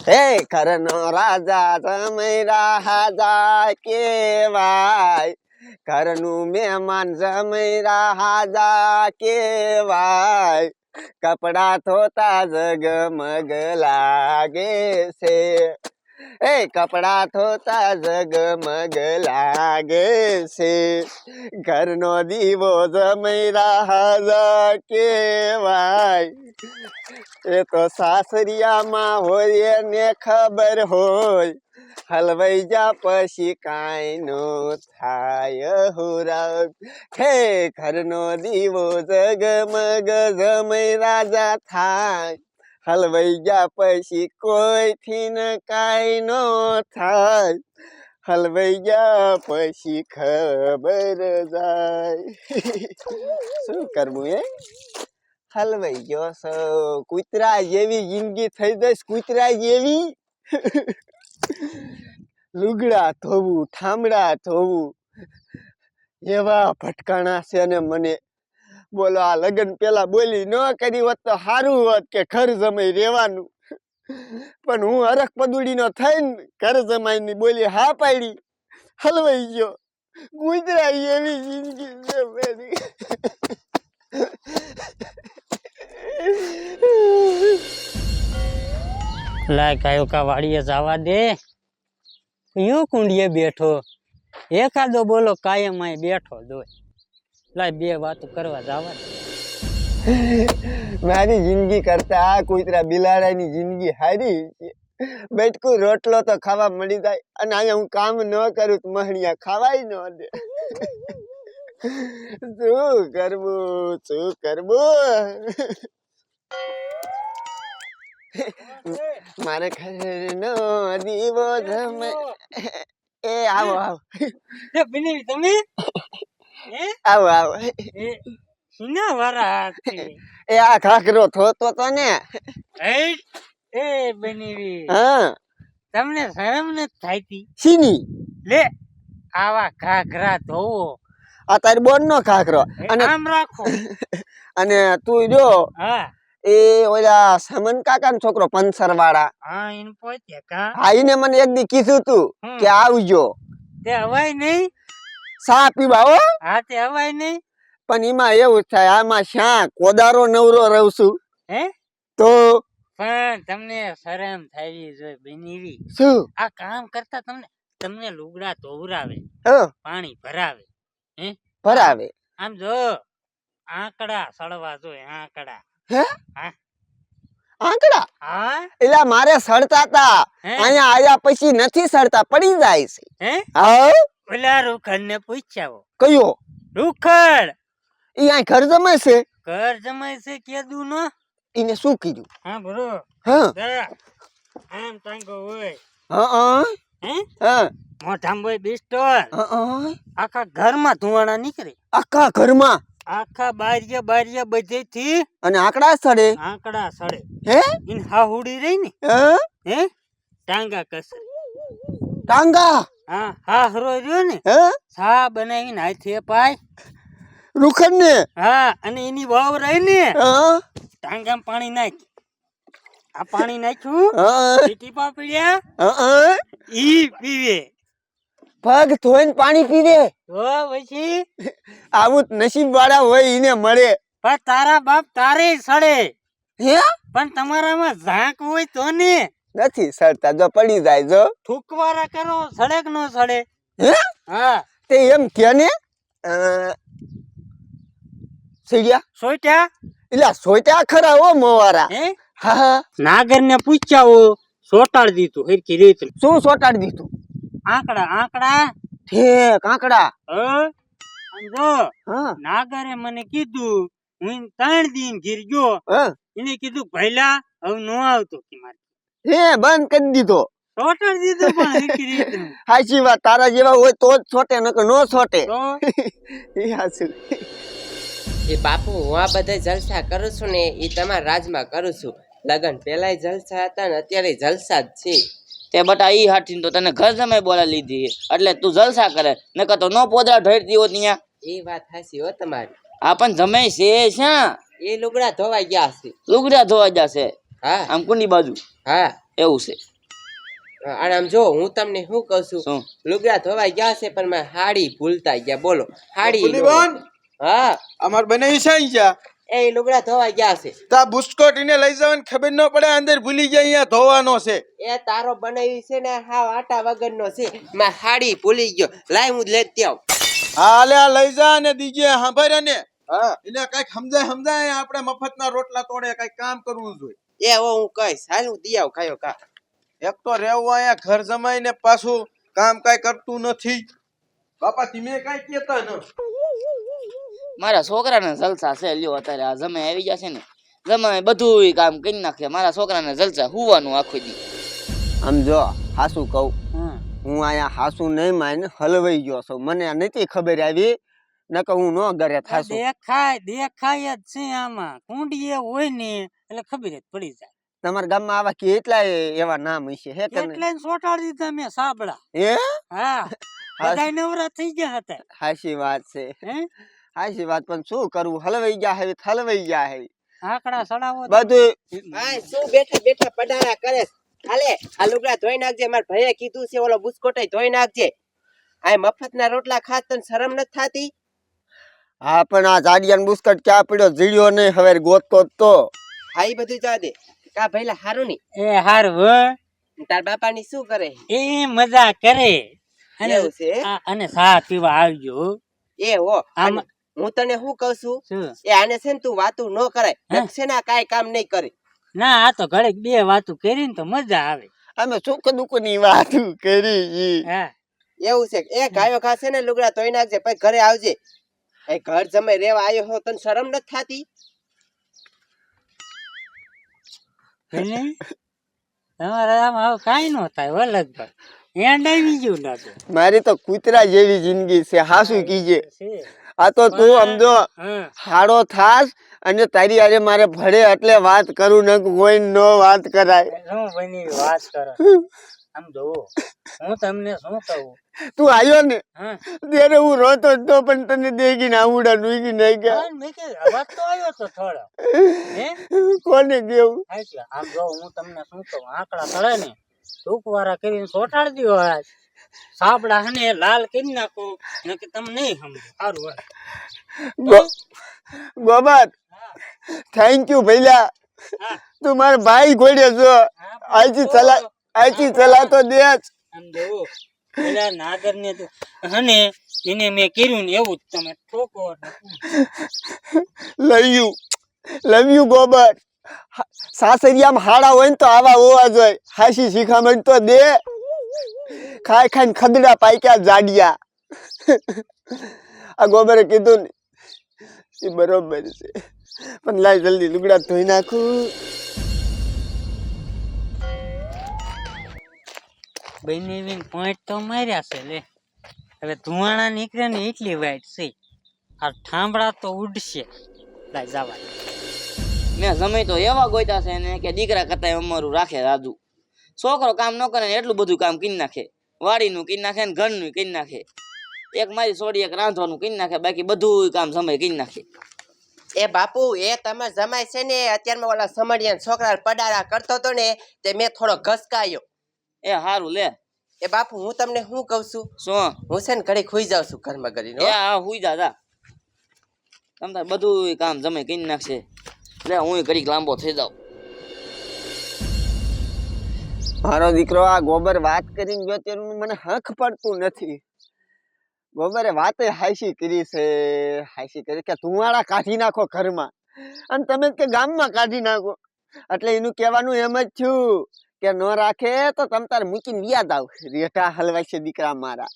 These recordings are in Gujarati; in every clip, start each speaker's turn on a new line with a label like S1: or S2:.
S1: હે કરનો રાજા જમઈ રાજા કેવાય, ઘરનું મહેમાન જમઈ રાજા કેવાય, કપડા ધોતા જગમગ લાગે છે, એ કપડા ધોતા જગમગ લાગે છે, ઘરનો દીવો જમઈ રાજા કેવાય, એ તો સાસરિયામાં હોય એને ખબર હોય, હલવાઈ જા પછી કાંઈ નો થાય હુરા, હે ઘરનો દીવો જગમગ જમઈ રાજા થાય, હલવાઈ જા પછી કોઈથી ને કાંઈ નો થાય, હલવાઈ જા પછી ખબર જાય. શું કરવું એ હલવાઈ ગયો છો, કૂતરા જેવી જિંદગી થઈ જઈશ, કૂતરા જેવી. લુગડા ધોવું, ઠામડા ધોવું, એવા ભટકાણા છે ને મને. બોલો આ લગ્ન પેલા બોલી ન કરી હોત તો સારું હોત કે ઘર જમાઈ રહેવાનું, પણ હું હરખ પદુડીનો થઈને ઘર જમાઈની બોલી હા પાડી, હલવાઈ ગયો. કૂતરા એવી જિંદગી છે મારી.
S2: લાય કાયો કા વાડીએ જવા દે, યો કુંડીએ બેઠો, એકાદો બોલો કાયમ અહીં બેઠો દોય. લાય બે વાતો કરવા જવા દે.
S1: મારી જિંદગી કરતા આ કૂતરા બિલાડાની જિંદગી હારી છે. બેટકું રોટલો તો ખાવા મળી જાય, અને અહીંયા હું કામ ન કરું તો મહણિયા ખાવાય ન દે. શું કરવું, શું કરવું? મારે ઘરનો દીવો જમે. એ આવો આવો.
S2: એ બની તમે
S1: આવો આવો.
S2: એ સુના વારા
S1: એ આ ઘાઘરો થોતો તો ને.
S2: એ બની
S1: હા
S2: તમને શરમ નથી થાતી?
S1: શીની
S2: લે આવા ઘાઘરા ધોવો.
S1: આ તારી બોન નો ઘાઘરો. અને
S2: આમ રાખો.
S1: અને તું જો
S2: હા
S1: એ ઓલા સમન કાકા નો છોકરો પંચર વાળા.
S2: હા એને પોતે કા.
S1: હા એને મને એક દી કીધું તું કે આવજો.
S2: તે હવાય નહીં.
S1: સા પીવા હો.
S2: હા તે હવાય નહીં.
S1: પણ એમાં એવું થાય, આમાં શા કોદારો નવરો રહું છું.
S2: હે
S1: તો
S2: પણ તમને શરમ થાવી જોઈએ બનીવી.
S1: શું
S2: આ કામ કરતા તમને લુગડા ધોવરાવે, પાણી ભરાવે, હે
S1: ભરાવે.
S2: આમ જો આંકડા સળવા જોઈએ, આંકડા.
S1: હે
S2: હા
S1: આંકડા?
S2: હા
S1: એલા મારે સડતા તા, અહીંયા આયા પછી નથી સડતા, પડી જાય છે.
S2: હે
S1: હા
S2: ઓલા રૂખડ ને પૂછ્યાવો.
S1: કયો
S2: રૂખડ?
S1: ઈ અહીં ઘર જમાય છે.
S2: ઘર જમાય છે કેદું નો.
S1: ઈને શું કીધું?
S2: હા બરો.
S1: હા
S2: આમ તાંગો હોય.
S1: હા
S2: હે
S1: હા
S2: મોઢામાં હોય પિસ્તોલ. આખા ઘરમાં ધુવાણા નીકળે.
S1: આખા ઘરમાં?
S2: આખા બારીએ બધેથી.
S1: અને આંકડા સડે?
S2: આંકડા સડે.
S1: હે
S2: ઇન હાહુડી રહી ને. હે ટાંગા કસર.
S1: ટાંગા?
S2: હા હાહરો રહ્યો ને.
S1: હે
S2: સા બનાવીને હાથે પાય.
S1: રૂખડ ને?
S2: હા અને એની વાવ રહી ને. ટાંગામાં પાણી નાખ. આ પાણી નાખ્યું, ટીપા પીડ્યા, ઈ પીવે.
S1: પગ ધોઈને પાણી પીવે?
S2: તો પછી
S1: આવું નસીબ વાળા હોય ઈને મળે.
S2: પણ તારા બાપ તારે સડે.
S1: હે
S2: પણ તમારામાં ઝાંક હોય તો ને.
S1: નથી સડતા, જો પડી જાય. જો
S2: થૂકવારા કરો, સડે કે નો સડે?
S1: હે
S2: હા
S1: તે એમ કે ને સડ્યા
S2: સોટ્યા.
S1: એલા સોટ્યા ખરા હો મોવારા.
S2: હે
S1: હા
S2: નાગર ને પૂછ્યાવો, સોટાડી દીધું હરકી રીત.
S1: શું સોટાડી દીધું?
S2: આંકડા.
S1: ઠેક આંકડા.
S2: જો
S1: હા
S2: નાગરે મને કીધું, હું 3 દિન ઘીર ગયો. એને કીધું પહેલા હવે નો આવતો કે મારે.
S1: હે બંધ કરી દીધો?
S2: સોટાડી દીધું પણ હરકી રીત.
S1: હાચી વાત, તારા જેવા હોય તો જ છોટે, નકર નો છોટે.
S2: તો
S1: એ હાચું.
S3: એ બાપુ હું આ બધા જલસા કરું છું ને એ તમારા રાજમાં કરું છું. લગન પેલા જલસા હતા ને અત્યારે જલસા જ છે.
S4: તે બટા ઈ હાથી તો તને ઘર જમે બોલા લીધી એટલે તું જલસા કરે, નકર તો નો પોદરા ઢોળતી હોત ત્યાં.
S3: એ વાત હાચી હો તમારી.
S4: આ પણ જમે છે શા?
S3: એ લુગડા ધોવાઈ ગયા છે.
S4: લુગડા ધોવા જશે?
S3: હા
S4: આમ કુંડી બાજુ?
S3: હા
S4: એવું છે.
S3: અને આમ જો હું તમને શું કહું છું,
S4: શું
S3: લુગડા ધોવાઈ ગયા છે પણ મારે હાડી ભૂલતા ગયા. બોલો હાડી નો-
S1: બોલીબોન
S3: હા
S1: અમાર બનાવી છે અહીંયા
S3: એ લુગડા ધોવાઈ ગયા છે.
S1: તા બુસ્કોટ એને લઈ જવાની ખબર ન પડે અંદર ભૂલી ગયા અહીંયા ધોવાનો છે
S3: એ તારો બનાવી છે ને હાવ આટા વગરનો છે. મારે હાડી ભૂલી ગયો, લાય હું લેતી આવું.
S1: હા લે આ લઈ જા અને દીજે સાંભળ ને
S3: હા
S1: એને કઈક સમજાય આપણે મફતના રોટલા તોડે કઈક કામ કરવું જોઈએ
S3: એ હો હું કહીશ, હાલ હું દી આવું કયો કા.
S1: એક તો રહેવું અહીંયા ઘર જમાઈ ને પાછું કામ કઈ કરતું નથી બાપા તમે કઈ કેતા ન
S4: મારા છોકરાને જલસા છે લ્યો અત્યારે આ જમે આવી જશે ને જમે બધું કામ કરી નાખે મારા છોકરાને જલસા હુવાનું આખો દી
S1: આમ જો હાસુ કહું
S2: હા
S1: હું અહીંયા હાસુ નહીં માન હલવાઈ ગયો છું મને નથી ખબર આવી નકર હું ન ઘરે થાશું
S2: દેખાય જ છે આમાં કુંડીએ હોય ને એટલે ખબર જ પડી જાય.
S1: તમારા ગામમાં આવા કેટલાય એવા નામ હશે હે કે નહીં?
S2: એટલે સોટાડી દીધા મેં સાબડા.
S1: હે
S2: હા બધાય નવરા થઈ ગયા હતા.
S1: હાચી વાત છે
S2: હે
S1: હાચી વાત પણ શું કરવું હલવાઈ ગયા હવે હલવાઈ ગયા હવે
S2: આકડા સડાવો તો
S1: બધું
S3: હા શું બેઠા બેઠા પડારા કરે છે? હાલે આ લુગડા ધોઈ નાખજે, મારા ભાઈએ કીધું છે ઓલો બુસ્કોટ ધોઈ નાખજે. આ મફતના રોટલા ખાત તને શરમ નથી થાતી?
S1: હા પણ આ જાડિયાન બુસ્કટ ક્યાં પડ્યો જીડ્યો નહીં હવે ગોતતો જ તો
S3: હા ઈ બધું જવા દે. કા ભઈલા હારું ની
S2: એ હારું હો
S3: તાર બાપાની શું કરે?
S2: એ મજા કરે
S3: એવું છે?
S2: અને ચા પીવા આવજો હો.
S3: એ હો
S2: આમ-
S3: હું તને શું કહું છું,
S2: શું
S3: એ આને છે ને તું વાતું ન કરાય.
S2: હે?
S3: છે ને કાઈ કામ નહીં કરે.
S2: ના આ તો ઘડીક બે વાતું કરીને તો મજા આવે.
S1: અમે સુખ દુઃખ ની વાત કરી
S2: હા
S3: એવું છે એ ગાયો ઘા છે ને લુગડા ધોઈ નાખજે પછી ઘરે આવજે. એ ઘર જમે રેવા આવ્યો હો તને શરમ નથી થાતી?
S2: એટલે તમારે આમાં હવે કાંઈ ન થાય હો લગભગ એન્ડ આવી ગયું લાગે
S1: મારી તો કૂતરા જેવી જિંદગી છે હાસુ કીજે
S2: છે.
S1: આ તો તું સમજો
S2: હા
S1: હાડો થાસ અને તારી આરે મારે ભળે એટલે વાત કરું ન કોઈ નો વાત કરાય
S2: શું બની વાત કરો આમ જોવો હું તમને શું કહું.
S1: તું આવ્યો ને
S2: હા
S1: ત્યારે હું રોતો જ તો પણ તને દેખીને આવડા ડૂગી નહીં ગયા
S2: હા, મેં કીધું અવાજ તો આવ્યો તો થોડો હે
S1: કોને કેવું
S2: હાચી. આમ જો હું તમને શું કહું આંકડા તળે ને ટૂંકવાળા કરીને ચોટાડી દો આજ સાબડા હને લાલ કરી નાખો કે તમે નહીં સમજો સારું હોય.
S1: ગોબર થેન્ક યુ ભૈલા
S2: હા
S1: તું મારા ભાઈ ઘોડે છો આઈથી ચલા તો દે જ
S2: આમ જોવો પેલા નાગર ને તો હને એને મેં કર્યું ને એવું જ તમે ઠોકો
S1: લવ યુ ગોબર સાસરિયામાં હાડા હોય ને તો આવા હોવા જોઈએ હાસી શિખામણ તો દે ખાઈ ખાઈને ખદડા પાક્યા જાડિયા આ ગોબરે કીધું ને એ બરોબર છે પણ લાય જલ્દી લુગડા ધોઈ નાખું
S2: બની પોઈન્ટ તો માર્યા છે લે હવે ધુવાણા નીકળે ને એટલી વાઈટ છે આ ઠામડા તો ઉડશે લાય જવા
S4: મેં જમે તો એવા ગોતા છે ને કે દીકરા કરતા અમારું રાખે રાજુ છોકરો કામ ન કરે ને એટલું બધું કામ કરી નાખે વાડીનું કરી નાખે ને ઘરનું કરી નાખે એક મારી છોડી એક રાંધવાનું કરી નાખે બાકી બધું કામ સમય કરી નાખે.
S3: એ બાપુ એ તમાર જમાય છે ને અત્યારમાં ઓલા સમડિયા છોકરા પડારા કરતો હતો ને તે મેં થોડો ઘસકાયો.
S4: એ હારું લે
S3: એ બાપુ હું તમને શું કહું છું,
S4: શું
S3: હું છે ને ઘડી ખુઈ જાઉં છું ઘરમાં કરીને
S4: એ હા હુઈ જા તમ તાર બધું કામ જમે કરી નાખશે એટલે હું ઘડીક લાંબો થઈ જાઉં.
S1: મારો દીકરો આ ગોબર વાત કરીને ગયો તેનું મને હક પડતું નથી. ગોબરે વાતે હાઈસી કરી છે કે ધુવાડા કાઢી નાખો ઘરમાં અને તમે કે ગામમાં કાઢી નાખો એટલે એનું કહેવાનું એમ જ થયું કે ન રાખે તો તમ તારે મૂકીને યાદ આવ રેટા હલવાય છે દીકરા મારા.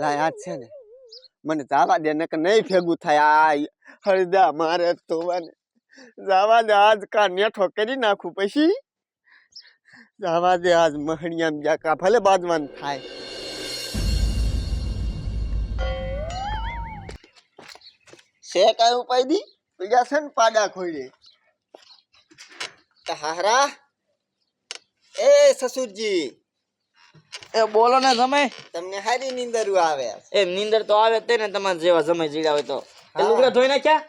S1: લા યાદ છે ને મને જવા દે ને કે નહીં ભેગું થાય આ હળદા મારે ધોવાને જવા દે આજ કા નેઠો કરી નાખું પછી જવા દે આજ મહણિયામ જાકા ભલે બાજવાનું થાય. છે કઈ ઉપાય દી બીજા છે ને પાડા ખોડે હારા એ સસુરજી
S4: એ બોલો ને જમે
S1: તમને હારી નીંદર આવે
S4: એ નીંદર તો આવે તે ને તમારે જેવા જમે જીડા હોય તો એ લુગડા ધોઈ નાખ્યા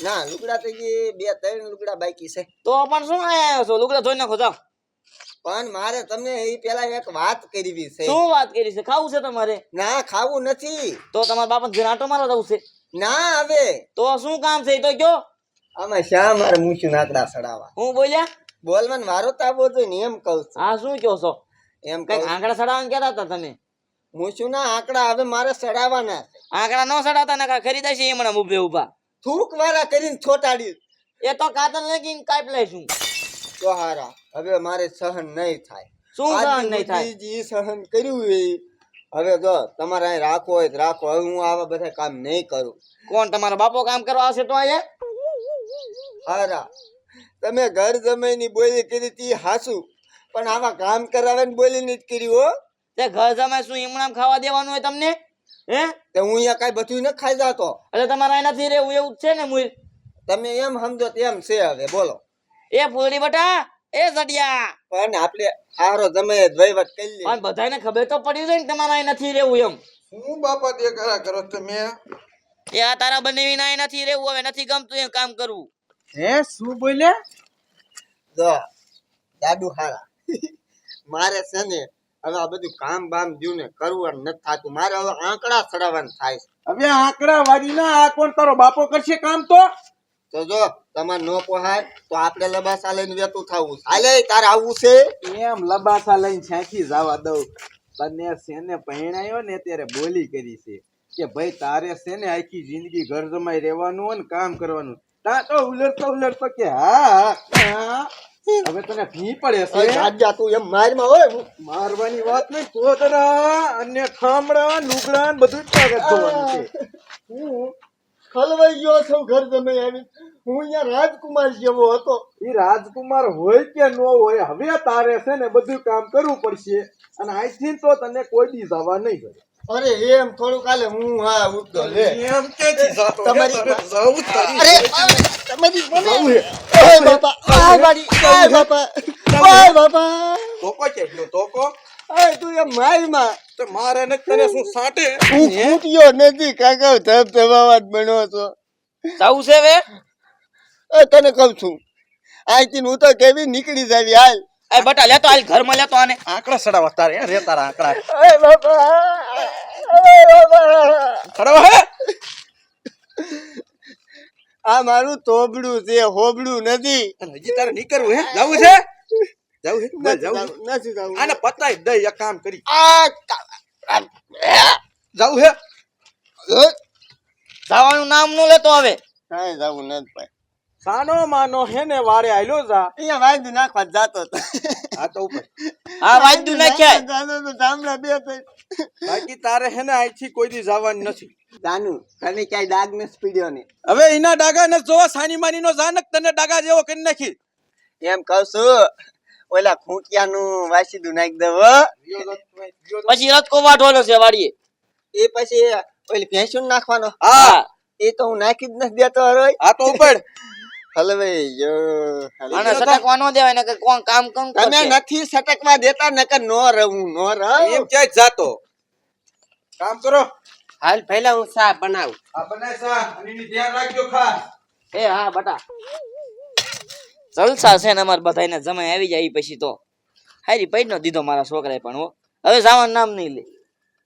S1: ના લુગડા તો જે 2-3 લુગડા બાકી છે
S4: તો પણ શું આયા છો લુગડા ધોઈ નાખો જાઓ
S1: પણ મારે તમને એ પેલા એક વાત કરવી છે.
S4: શું વાત કરી છે? ખાવું છે તમારે?
S1: ના ખાવું નથી.
S4: તો તમારા બાપા ઘરે આંટો મારવા જવું છે?
S1: ના હવે
S4: તો શું કામ છે એ તો કયો.
S1: આમાં શા મારે મૂછું નાકડા સડાવા?
S4: હું બોલ્યા?
S1: બોલવાનું મારો તાબો જોઈએ ને એમ કહું છું.
S4: હા શું કહો છો?
S1: એમ
S4: કઈક
S1: કહું
S4: આંકડા સડાવવાનું કહેતા હતા તમે.
S1: મૂછું ના આંકડા હવે મારે સડાવવાના છે.
S4: આંકડા ન સડાવતા નકા ખરીદાય છે હમણાં ઉભે ઉભા.
S1: થૂક વાળા કરીને છોટાડી
S4: એ તો કાતર લગીને કાપી લઈશું.
S1: તો હારા હવે મારે સહન નહીં થાય.
S4: શું સહન નહીં થાય?
S1: આજની જે સહન કર્યું એ હવે જો તમારે અહીં રાખો હોય તો રાખો. હવે હું આવા બધા કામ નહીં કરું.
S4: કોણ તમારા બાપો કામ કરવા આવશે તો અહીંયા?
S1: હારા તમે ઘર જમાઈની બોલી કરી તી હાસુ, પણ આવા કામ કરાવે બોલી નથી કરી હો.
S4: તે ઘર જમાય શું ઈમણામ ખાવા દેવાનું હોય તમને? હે?
S1: તે હું અહીંયા કઈ બધું ન ખાઈ જાતો.
S4: એટલે તમારે અહીંયાથી રહેવું એવું જ છે ને મુઈ?
S1: તમે એમ સમજો તેમ છે. હવે બોલો.
S4: એ ફૂલડી બટા, એ સડિયા.
S1: પણ આપણે હારો જમાઈ વહીવટ કરી લે.
S4: પણ બધાને ખબર તો પડી જાય ને તમારે અહીં નથી રહેવું એમ.
S5: હું બાપા દેખાડા કરો તમે?
S4: એ આ તારા બનેવીને અહીં નથી રહેવું, હવે નથી ગમતું એમ કામ કરવું.
S5: હે શું બોલ્યા?
S1: જો દાદુ હારા મારે છે ને હવે આ બધું કામ બામ જ્યું ને કરવાનું નથી થતું. મારે હવે આંકડા ચડાવવાનું થાય છે.
S5: હવે આંકડા વાળી ના આ કોણ તારો બાપો કરશે કામ? તો
S1: જો તમારે નો પોહાય તો આપણે લબાસા લઈને વેતું થવું. હાલે તારે આવવું છે?
S5: એમ લબાસા લઈને છાંખી જવા દઉં. તને શેને પહેણાયો ને ત્યારે બોલી કરી છે કે ભાઈ તારે છે ને આખી જિંદગી ઘર જમાઈ રહેવાનું હોય ને કામ કરવાનું. તા તો ઉલરતો કે હા હા. હવે તને ભી પડે
S1: ઓય
S5: છે
S1: જાજા તું એમ મારમાં હોય
S5: મારવાની વાત નહીં. કોતરા અને ઠામડા લુગડા ને બધું જ કાગળ ધોવાનું છે.
S1: હું ખલવાઈ ગયો છું ઘર જમાઈ આવી. હું અહીંયા રાજકુમાર જેવો હતો.
S5: ઈ રાજકુમાર હોય કે ન હોય, હવે તારે છે ને બધું કામ કરવું પડશે. અને અહીંથી તો તને કોઈ દી જવા નહીં કરે.
S1: અરે એમ થોડું કાલે હું હા ઉઠતો લે
S5: એમ કેથી જાતો?
S1: તમારી-
S5: તારે જવું જ તારી.
S1: અરે તમારી
S5: જવું હે.
S1: ઓય બાપા આ ગાડી ઓય બાપા ઓય બાપા
S5: તોકો કેટલો તોકો?
S1: ઓય તું એમ મારમાં
S5: તો મારે ને તને શું સાટે?
S1: હું ફૂટ્યો નથી કાકા ધબધબાવા જ બન્યો છો.
S4: જાવું છે હવે?
S1: તને કહું છું અહીંથી હું તો કેવી નીકળી જાવી. હાલ
S4: એ બટા લેતો હાલ ઘરમાં લેતો આને.
S5: આંકડા સડાવા તારે રે તારા આંકડા
S1: ઓય બાપા ઓય બાપા
S5: સડાવા હે.
S1: આ મારું તોબડું છે, હોબડું નથી.
S5: અને હજી તારે નીકળવું હે? જવું છે? જવું હે? બોલ, જવું છે?
S1: નથી જાવું.
S5: આને પતાઈ દઈ એક કામ કરી.
S1: આ
S5: જવું હે?
S4: જવાનું નામ નો લેતો હવે.
S1: કાંઈ જાવું નથી ભાઈ.
S5: સાનો માનો હે ને વારે આયલો જા.
S1: અહીંયા વાંધો નાખવા જ જાતો હતો.
S5: આ તો ઉપર.
S4: હા વાંધુ નાખ્યા.
S1: જાતો તો ધામડા બે થઈ.
S5: બાકી તારે હે ને અહીંથી કોઈ દી જવાનું નથી.
S1: જાનુ તને ક્યાંય ડાગ ને પીડ્યો ને?
S5: હવે એના ડાગા ને જોવા સાની માની નો જાનક તને ડાગા જેવો કરી નાખી.
S1: એમ કહું છું ઓલા ખૂંટિયાનું વાસીદું નાખી દઉં હો.
S4: પછી રતકો વાઢવાનો છે વાડીએ.
S1: એ પછી ઓલી ભેંસું નાખવાનો.
S5: હા
S1: એ તો હું નાખી જ નથી દેતો હરોય.
S5: આ તો ઉપર.
S1: હલવાઈ ગયો.
S4: આને સટકવા નો દેવાય ને કોણ કામ કોણ
S1: તમે
S4: કરશે?
S1: નથી સટકવા દેતા નકર નો રહું નો રહું.
S5: એમ ક્યાંય જાતો. કામ કરો.
S3: હાલ પહેલા હું ચા બનાવું.
S5: આ બનાય સા અને એની ધ્યાન રાખજો ખાસ.
S4: એ હા બટા જલસા છે ને અમારે બધાને જમાઈ આવી જાય ઈ પછી તો હારી પૈડ નો દીધો મારા છોકરાએ પણ હો. હવે જવાનું નામ નહીં લે.